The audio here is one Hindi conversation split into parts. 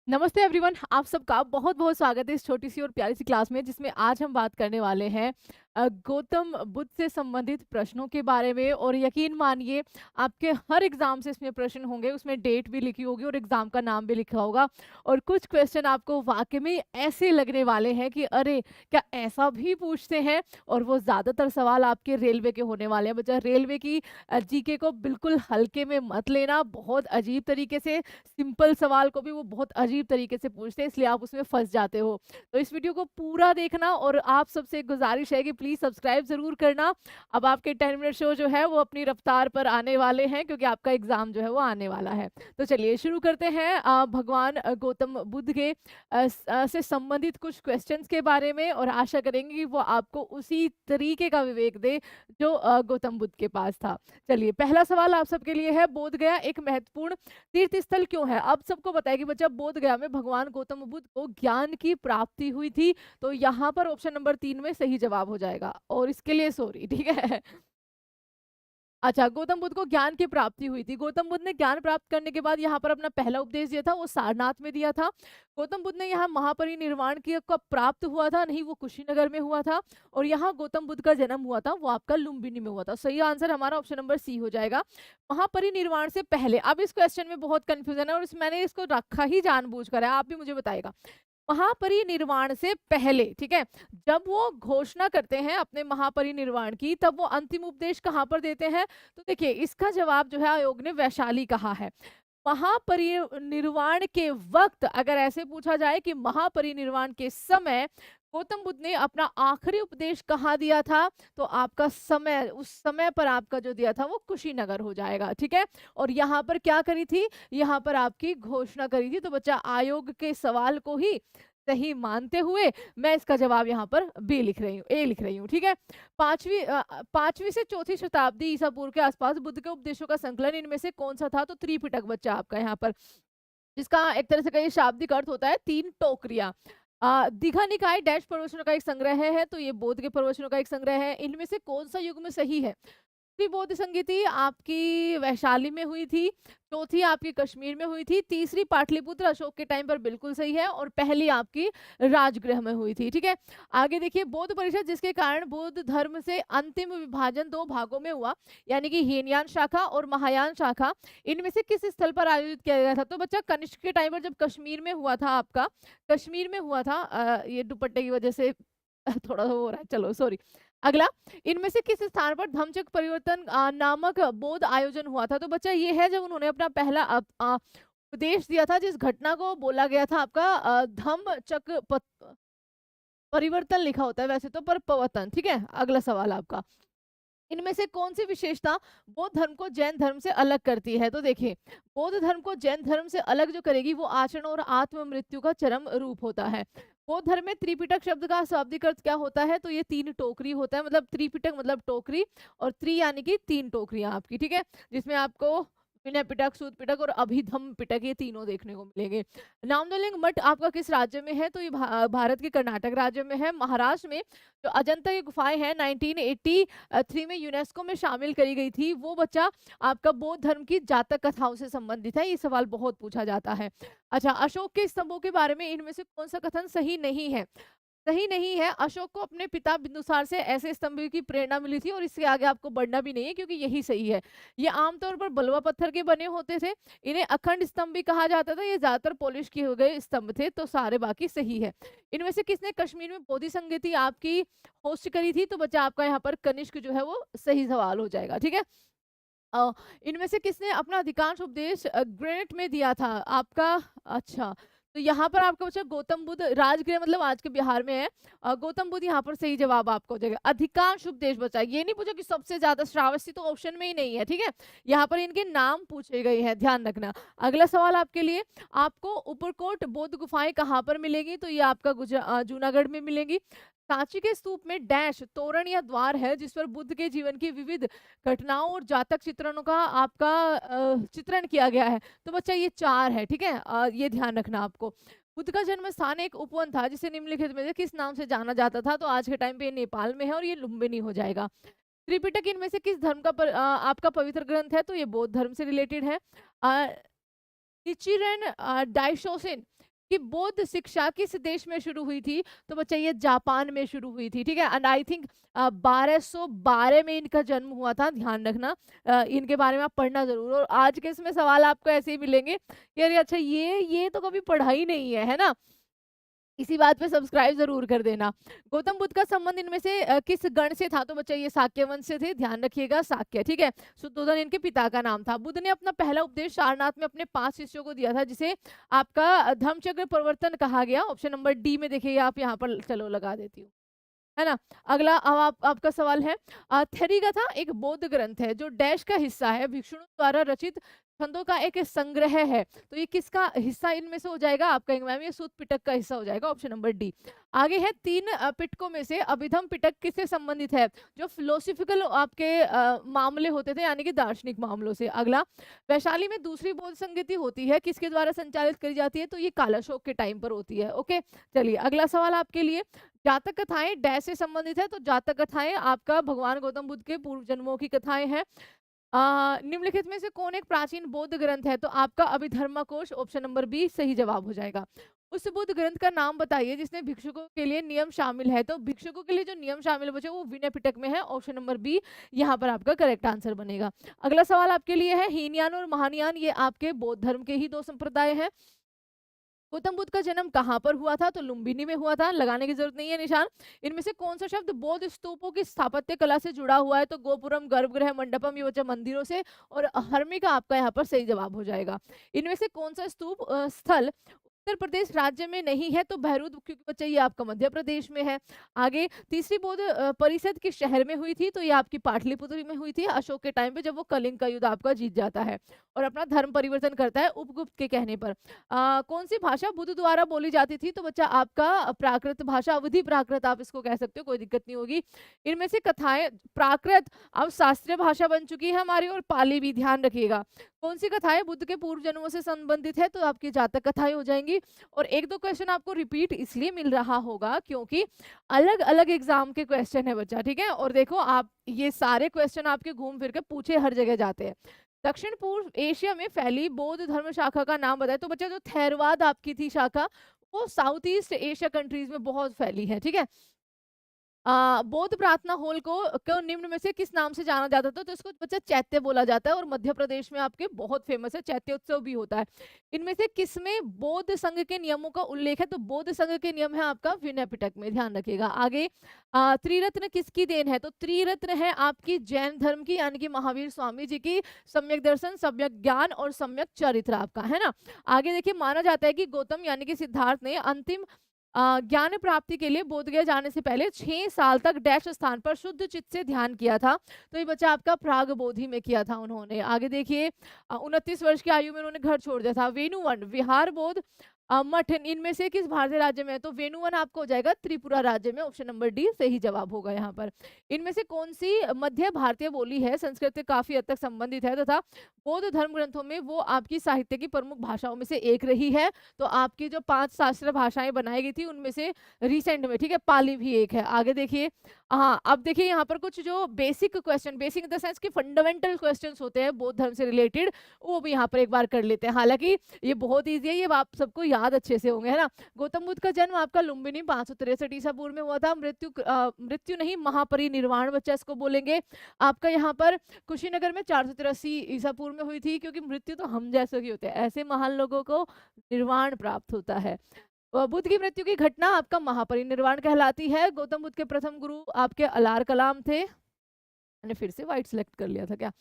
नमस्ते एवरीवन, आप सबका बहुत बहुत स्वागत है इस छोटी सी और प्यारी सी क्लास में जिसमें आज हम बात करने वाले हैं गौतम बुद्ध से संबंधित प्रश्नों के बारे में। और यकीन मानिए आपके हर एग्जाम से इसमें प्रश्न होंगे, उसमें डेट भी लिखी होगी और एग्जाम का नाम भी लिखा होगा। और कुछ क्वेश्चन आपको वाकई में ऐसे लगने वाले हैं कि अरे क्या ऐसा भी पूछते हैं। और वो ज़्यादातर सवाल आपके रेलवे के होने वाले हैं। बच्चा रेलवे की जीके को बिल्कुल हल्के में मत लेना। बहुत अजीब तरीके से सिंपल सवाल को भी वो बहुत अजीब तरीके से पूछते हैं, इसलिए आप उसमें फंस जाते हो। तो इस वीडियो को पूरा देखना और आप सबसे एक गुजारिश है कि प्लीज सब्सक्राइब जरूर करना। अब आपके 10 मिनट शो जो है वो अपनी रफ्तार पर आने वाले हैं, क्योंकि आपका एग्जाम जो है वो आने वाला है। तो चलिए शुरू करते हैं भगवान गौतम बुद्ध के से संबंधित कुछ क्वेश्चंस के बारे में, और आशा करेंगे कि वो आपको उसी तरीके का विवेक दे जो गौतम बुद्ध के पास था। चलिए पहला सवाल आप सबके लिए है, बोध गया एक महत्वपूर्ण तीर्थ स्थल क्यों है? अब सबको पता है कि बच्चा बोध गया में भगवान गौतम बुद्ध को ज्ञान की प्राप्ति हुई थी। तो यहाँ पर ऑप्शन नंबर 3 में सही जवाब हो जाएगा, और इसके लिए सॉरी, ठीक है। अच्छा, गौतम बुद्ध को ज्ञान की प्राप्ति हुई थी। गौतम बुद्ध ने ज्ञान प्राप्त करने के बाद यहाँ पर अपना पहला उपदेश दिया था, वो सारनाथ में दिया था। गौतम बुद्ध ने यहाँ महापरिनिर्वाण की कब प्राप्त हुआ था? नहीं, वो कुशीनगर में हुआ था। और यहाँ गौतम बुद्ध का जन्म हुआ था, वो आपका लुम्बिनी में हुआ था। सही आंसर हमारा ऑप्शन नंबर सी हो जाएगा, महापरिनिर्वाण से पहले। अब इस क्वेश्चन में बहुत कंफ्यूजन है और मैंने इसको रखा ही जानबूझकर है, आप भी मुझे बताएगा। महापरिनिर्वाण से पहले, ठीक है, जब वो घोषणा करते हैं अपने महापरिनिर्वाण की, तब वो अंतिम उपदेश कहाँ पर देते हैं? तो देखिए इसका जवाब जो है आयोग ने वैशाली कहा है। महापरिनिर्वाण के वक्त अगर ऐसे पूछा जाए कि महापरिनिर्वाण के समय गौतम बुद्ध ने अपना आखिरी उपदेश कहाँ दिया था, तो आपका समय, उस समय पर आपका जो दिया था वो कुशीनगर हो जाएगा, ठीक है। और यहाँ पर क्या करी थी? यहाँ पर आपकी घोषणा करी थी। तो बच्चा आयोग के सवाल को ही सही मानते हुए मैं इसका जवाब यहाँ पर बी लिख रही हूँ, ए लिख रही हूँ, ठीक है। पांचवी से चौथी शताब्दी ईसा पूर्व के आसपास बुद्ध के उपदेशों का संकलन इनमें से कौन सा था? तो त्रिपिटक बच्चा आपका यहाँ पर, जिसका एक तरह से कहीं शाब्दिक अर्थ होता है तीन टोकरियां। दीघा निकाय डैश प्रवचनों का एक संग्रह है, तो ये बौद्ध के प्रवचनों का एक संग्रह है। इनमें से कौन सा युग में सही है? बौद्ध संगीति आपकी वैशाली में हुई थी, चौथी आपकी कश्मीर में हुई थी, तीसरी पाटलिपुत्र अशोक के टाइम पर बिल्कुल सही है, और पहली आपकी राजगृह में हुई थी, ठीक है। आगे देखिए, बौद्ध परिषद जिसके कारण बौद्ध धर्म से अंतिम विभाजन दो भागों में हुआ, यानी कि हीनयान शाखा और महायान शाखा, इनमें से किस स्थल पर आयोजित किया गया था? तो बच्चा कनिष्क के टाइम पर जब कश्मीर में हुआ था, आपका कश्मीर में हुआ था। ये दुपट्टे की वजह से थोड़ा सा हो रहा है, चलो सॉरी। अगला, इनमें से किस स्थान पर धम्मचक्र परिवर्तन नामक बौद्ध आयोजन हुआ था? तो बच्चा ये है जब उन्होंने अपना पहला उपदेश दिया था, जिस घटना को बोला गया था आपका धम्मचक्र परिवर्तन लिखा होता है वैसे तो, पर पवर्तन, ठीक है। अगला सवाल आपका, इनमें से कौन सी विशेषता बौद्ध धर्म को जैन धर्म से अलग करती है? तो देखिए, बौद्ध धर्म को जैन धर्म से अलग जो करेगी वो आचरण और आत्म मृत्यु का चरम रूप होता है। बौद्ध धर्म में त्रिपिटक शब्द का शाब्दिक अर्थ क्या होता है? तो ये तीन टोकरी होता है, मतलब त्रिपिटक मतलब टोकरी, और त्रि यानी कि तीन टोकरियां आपकी, ठीक है, जिसमें आपको विनय पिटक, सूत पिटक और अभिधम पिटक, ये तीनों देखने को मिलेंगे। नामदोलिंग मठ आपका किस राज्य में है? तो ये भारत के कर्नाटक राज्य में है। महाराष्ट्र में जो अजंता की गुफाएं हैं 1983 में यूनेस्को में शामिल करी गई थी, वो बच्चा आपका बौद्ध धर्म की जातक कथाओं से संबंधित है। ये सवाल बहुत पूछा जाता है। अच्छा, अशोक के स्तंभों के बारे में इनमें से कौन सा कथन सही नहीं है? सही नहीं है, अशोक को अपने पिता बिंदुसार से ऐसे स्तंभ की प्रेरणा मिली थी और इससे आगे आपको बढ़ना भी नहीं है, क्योंकि यही सही है। ये आमतौर पर बलुआ पत्थर के बने होते थे। इन्हें अखंड स्तंभ भी कहा जाता था। ये ज्यादातर पॉलिश किए हुए स्तंभ थे, तो सारे बाकी सही है। इनमें से किसने कश्मीर में बोधि संगीति आपकी होस्ट करी थी? तो बच्चा आपका यहाँ पर कनिष्क जो है वो सही सवाल हो जाएगा, ठीक है। इनमें से किसने अपना अधिकांश उपदेश ग्रेनेट में दिया था? आपका, अच्छा, तो यहाँ पर आपका बच्चा गौतम बुद्ध, राजगृह मतलब आज के बिहार में है। गौतम बुद्ध यहाँ पर सही जवाब आपको हो जाएगा। अधिकांश उपदेश बचा, ये नहीं पूछा कि सबसे ज्यादा, श्रावस्ती तो ऑप्शन में ही नहीं है, ठीक है। यहाँ पर इनके नाम पूछे गए हैं, ध्यान रखना। अगला सवाल आपके लिए, आपको उपरकोट बौद्ध गुफाएं कहाँ पर मिलेगी? तो ये आपका जूनागढ़ में मिलेगी। सांची के स्तूप में डैश तोरण या द्वार है जिस पर बुद्ध के जीवन की विविध घटनाओं और जातक चित्रणों का आपका चित्रण किया गया है। तो बच्चा ये चार है, ठीक है। ये ध्यान रखना आपको। बुद्ध का जन्म स्थान एक उपवन था जिसे निम्नलिखित में से किस नाम से जाना जाता था? तो आज के टाइम पे ये नेपाल में है और ये लुम्बिनी हो जाएगा। त्रिपिटक इनमें से किस धर्म का आपका पवित्र ग्रंथ है? तो ये बौद्ध धर्म से रिलेटेड है। निचिरेन डाइशोसिन कि बौद्ध शिक्षा किस देश में शुरू हुई थी, तो बच्चा ये जापान में शुरू हुई थी, ठीक है। एंड आई थिंक 1212 में इनका जन्म हुआ था, ध्यान रखना। इनके बारे में आप पढ़ना जरूर। और आज के इसमें सवाल आपको ऐसे ही मिलेंगे कि अरे अच्छा ये तो कभी पढ़ा ही नहीं है ना। इसी बात पे सब्सक्राइब जरूर कर देना। गौतम बुद्ध का संबंध इनमें से किस गण से था, तो बच्चा ये शाक्य वंश से थे, ध्यान रखिएगा शाक्य, ठीक है। शुद्धोधन इनके पिता का नाम था। बुद्ध ने अपना पहला उपदेश सारनाथ में अपने 5 शिष्यों को दिया था, जिसे आपका धम्मचक्र प्रवर्तन कहा गया। ऑप्शन नंबर डी में देखिए, आप यहाँ पर चलो लगा देती हूँ, है ना। अगला अब आपका सवाल है, थेरिकथा एक बौद्ध ग्रंथ है जो डैश का हिस्सा है, भिक्षुओं द्वारा रचित छंदों का एक संग्रह है। तो ये किसका हिस्सा इनमें से हो जाएगा, आप कहेंगे मैम ये सूत पिटक का हिस्सा हो जाएगा, ऑप्शन नंबर डी। आगे है 3 पिटकों में से अभिधम पिटक किससे संबंधित है, जो फिलोसफिकल आपके मामले होते थे, यानी कि दार्शनिक मामलों से। अगला, वैशाली में दूसरी बौद्ध संगति होती है, किसके द्वारा संचालित करी जाती है, तो ये कालाशोक के टाइम पर होती है। ओके, चलिए अगला सवाल आपके लिए, जातक कथाएं डैश से संबंधित है, तो जातक कथाएं आपका भगवान गौतम बुद्ध के पूर्व जन्मों की कथाएं हैं। निम्नलिखित में से कौन एक प्राचीन बौद्ध ग्रंथ है, तो आपका अभिधर्मकोश, ऑप्शन नंबर बी सही जवाब हो जाएगा। उस बुद्ध ग्रंथ का नाम बताइए जिसमें भिक्षुकों के लिए नियम शामिल है, तो भिक्षुकों के लिए जो नियम शामिल बचे वो विनय पिटक में है, ऑप्शन नंबर बी यहाँ पर आपका करेक्ट आंसर बनेगा। अगला सवाल आपके लिए है, हीनयान और महानयान ये आपके बौद्ध धर्म के ही 2 संप्रदाय हैं। गौतम बुद्ध का जन्म कहाँ पर हुआ था, तो लुम्बिनी में हुआ था, लगाने की जरूरत नहीं है निशान। इनमें से कौन सा शब्द बौद्ध स्तूपों की स्थापत्य कला से जुड़ा हुआ है, तो गोपुरम, गर्भगृह, मंडपम, ये बच्चा मंदिरों से, और हर्मिका आपका यहाँ पर सही जवाब हो जाएगा। इनमें से कौन सा स्तूप स्थल उत्तर प्रदेश राज्य में नहीं है, तो बहरूद, क्योंकि बच्चा ये आपका मध्य प्रदेश में है। आगे, तीसरी बौद्ध परिषद किस शहर में हुई थी, तो ये आपकी पाटलिपुत्र में हुई थी, अशोक के टाइम पे, जब वो कलिंग का युद्ध आपका जीत जाता है और अपना धर्म परिवर्तन करता है उपगुप्त के कहने पर। कौन सी भाषा बुद्ध द्वारा बोली जाती थी, तो बच्चा आपका प्राकृत भाषा, अवधि प्राकृत आप इसको कह सकते हो, कोई दिक्कत नहीं होगी। इनमें से कथाएं, प्राकृत अब शास्त्रीय भाषा बन चुकी है हमारी, और पाली भी, ध्यान रखिएगा। कौन सी कथाएं बुद्ध के पूर्व जन्मों से संबंधित है, तो आपकी जातक कथाएं हो जाएंगी। और 1-2 क्वेश्चन आपको रिपीट इसलिए मिल रहा होगा क्योंकि अलग अलग एग्जाम के क्वेश्चन है बच्चा, ठीक है। और देखो आप, ये सारे क्वेश्चन आपके घूम फिर के पूछे हर जगह जाते हैं। दक्षिण पूर्व एशिया में फैली बौद्ध धर्म शाखा का नाम बताए, तो बच्चा जो थेरवाद आपकी थी शाखा, वो साउथ ईस्ट एशिया कंट्रीज में बहुत फैली है, ठीक है। बौद्ध प्रार्थना हॉल को निम्न में से किस नाम से जाना जाता था, तो इसको बच्चा चैत्य बोला जाता है, और मध्य प्रदेश में आपके बहुत फेमस है, चैत्य उत्सव भी होता है। इनमें से किसमें बौद्ध संघ के नियमों का उल्लेख है, तो बौद्ध संघ के नियम है आपका विनय पिटक में, ध्यान रखिएगा। आगे, त्रिरत्न किसकी देन है, तो त्रिरत्न है आपकी जैन धर्म की, यानी कि महावीर स्वामी जी की, सम्यक दर्शन, सम्यक ज्ञान और सम्यक चरित्र आपका, है ना। आगे देखिए, माना जाता है कि गौतम यानी कि सिद्धार्थ ने अंतिम ज्ञान प्राप्ति के लिए बोधगया जाने से पहले 6 साल तक डैश स्थान पर शुद्ध चित्त से ध्यान किया था, तो ये बच्चा आपका प्राग बोधि में किया था उन्होंने। आगे देखिए, 29 वर्ष की आयु में उन्होंने घर छोड़ दिया था। वेणुवन, विहार बोध, मठ, इनमें से किस भारतीय राज्य में है, तो वेणुवन आपको हो जाएगा त्रिपुरा राज्य में, ऑप्शन नंबर डी सही जवाब होगा यहाँ पर। इनमें से कौन सी मध्य भारतीय बोली है, संस्कृत से काफी हद तक संबंधित है तथा बौद्ध धर्म ग्रंथों में वो आपकी साहित्य की प्रमुख भाषाओं में से एक रही है, तो आपकी जो 5 शास्त्र भाषाएं बनाई गई थी उनमें से रिसेंट में, ठीक है, पाली भी एक है। आगे देखिए, हाँ अब देखिए यहाँ पर कुछ जो basic question, basic in the sense कि फंडामेंटल क्वेश्चंस होते हैं बौद्ध धर्म से रिलेटेड, वो भी यहाँ पर एक बार कर लेते हैं। हालांकि ये बहुत ईजी है, ये आप सबको याद अच्छे से होंगे, है ना। गौतम बुद्ध का जन्म आपका लुम्बिनी 563 ईसा पूर्व में हुआ था। मृत्यु नहीं, महापरिनिर्वाण बच्चा इसको बोलेंगे, आपका यहाँ पर कुशीनगर में 483 ईसा पूर्व में हुई थी, क्योंकि मृत्यु तो हम जैसे की होते हैं, ऐसे महान लोगों को निर्वाण प्राप्त होता है। बुद्ध की मृत्यु की घटना आपका महापरिनिर्वाण कहलाती है। गौतम बुद्ध के प्रथम गुरु आपके अलार कलाम थे, मैंने फिर से व्हाइट सेलेक्ट कर लिया था क्या।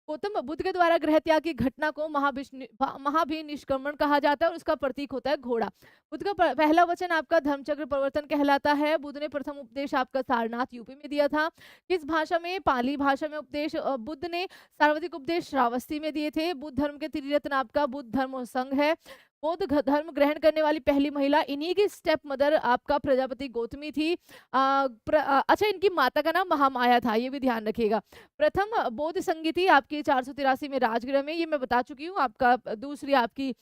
गौतम बुद्ध के द्वारा गृह त्याग की घटना को महाभिनिष्क्रमण कहा जाता है, और उसका प्रतीक होता है घोड़ा। बुद्ध का पहला वचन आपका धर्मचक्र प्रवर्तन कहलाता है। बुद्ध ने प्रथम उपदेश आपका सारनाथ यूपी में दिया था। किस भाषा में, पाली भाषा में उपदेश बुद्ध ने सर्वाधिक उपदेश श्रावस्ती में दिए थे। बुद्ध धर्म के त्रिरत्न आपका बुद्ध धर्म संघ है। बौद्ध धर्म ग्रहण करने वाली पहली महिला इन्हीं की स्टेप मदर आपका प्रजापति गौतमी थी। अच्छा, इनकी माता का नाम महामाया था, ये भी ध्यान रखिएगा। प्रथम बौद्ध संगीति आपकी 483 में राजगृह में, ये मैं बता चुकी हूँ। आपका दूसरी आपकी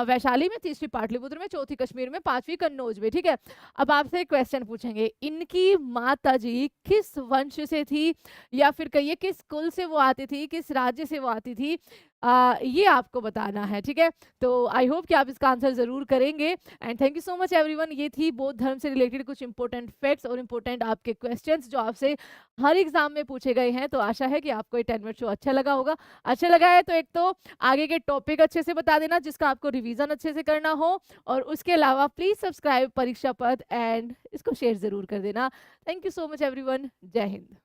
वैशाली में, तीसरी पाटलिपुत्र में, चौथी कश्मीर में, पांचवी कन्नौज में। ठीक है, अब आपसे एक क्वेश्चन पूछेंगे, इनकी माता जी किस वंश से थी, या फिर कहिए किस कुल से वो आती थी, किस राज्य से वो आती थी, ये आपको बताना है। ठीक है, तो आई होप कि आप इसका आंसर जरूर करेंगे। And thank you so much everyone. ये थी बौद्ध धर्म से रिलेटेड कुछ इंपॉर्टेंट फैक्ट्स और इंपॉर्टेंट आपके क्वेश्चंस जो आपसे हर एग्जाम में पूछे गए हैं। तो आशा है कि आपको ये 10 मिनट शो अच्छा लगा होगा। अच्छा लगा है तो एक तो आगे के टॉपिक अच्छे से बता देना जिसका आपको रिवीजन अच्छे से करना हो, और उसके अलावा प्लीज सब्सक्राइब परीक्षा पद एंड इसको शेयर जरूर कर देना। Thank you so much everyone. जय हिंद।